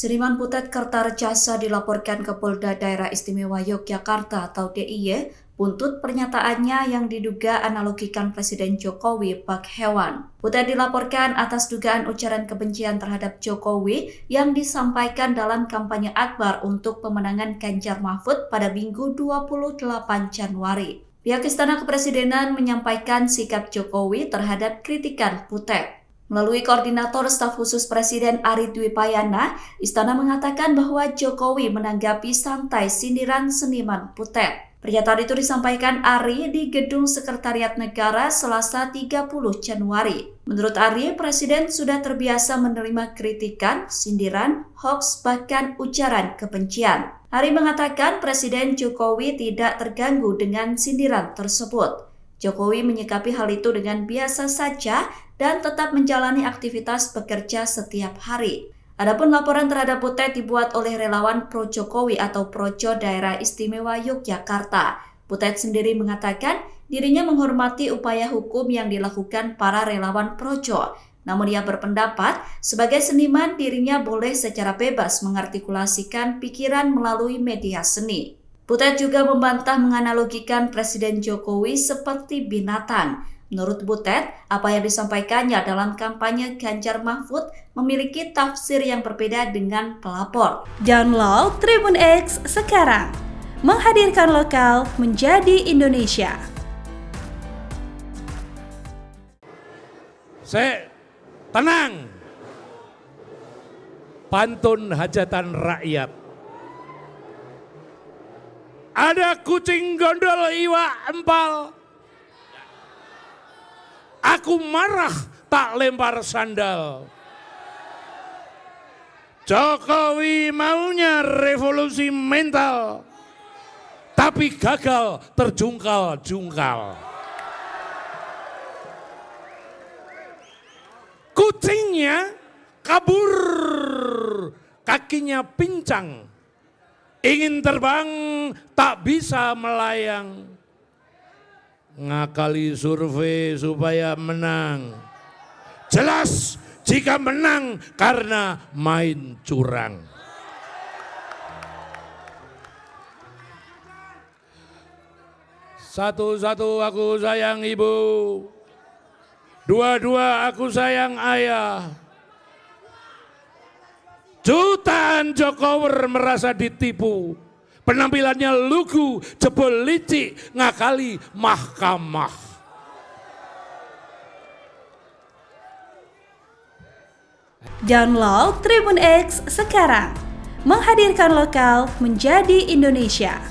Seniman Butet Kertarejasa dilaporkan ke Polda Daerah Istimewa Yogyakarta atau DIY buntut pernyataannya yang diduga analogikan Presiden Jokowi bak hewan. Butet dilaporkan atas dugaan ujaran kebencian terhadap Jokowi yang disampaikan dalam kampanye akbar untuk pemenangan Ganjar Mahfud pada Minggu 28 Januari. Pihak Istana Kepresidenan menyampaikan sikap Jokowi terhadap kritikan Butet. Melalui Koordinator Staf Khusus Presiden Ari Dwipayana, Istana mengatakan bahwa Jokowi menanggapi santai sindiran seniman Butet. Pernyataan itu disampaikan Ari di Gedung Sekretariat Negara Selasa 30 Januari. Menurut Ari, Presiden sudah terbiasa menerima kritikan, sindiran, hoaks, bahkan ujaran kebencian. Ari mengatakan Presiden Jokowi tidak terganggu dengan sindiran tersebut. Jokowi menyikapi hal itu dengan biasa saja dan tetap menjalani aktivitas bekerja setiap hari. Adapun laporan terhadap Butet dibuat oleh relawan Pro Jokowi atau Projo Daerah Istimewa Yogyakarta. Butet sendiri mengatakan dirinya menghormati upaya hukum yang dilakukan para relawan Projo. Namun ia berpendapat sebagai seniman dirinya boleh secara bebas mengartikulasikan pikiran melalui media seni. Butet juga membantah menganalogikan Presiden Jokowi seperti binatang. Menurut Butet, apa yang disampaikannya dalam kampanye Ganjar Mahfud memiliki tafsir yang berbeda dengan pelapor. Download Tribun X sekarang, menghadirkan lokal menjadi Indonesia. Tenang, pantun hajatan rakyat. Ada kucing gondol iwa empal. Aku marah tak lempar sandal. Jokowi maunya revolusi mental, tapi gagal terjungkal-jungkal. Kucingnya kabur, kakinya pincang. Ingin terbang tak bisa melayang. Ngakali survei supaya menang. Jelas jika menang karena main curang. Satu-satu aku sayang ibu. Dua-dua aku sayang ayah. Jutaan Jokower merasa ditipu. Penampilannya lugu, jebol licik, ngakali mahkamah. Download Tribun X sekarang, menghadirkan lokal menjadi Indonesia.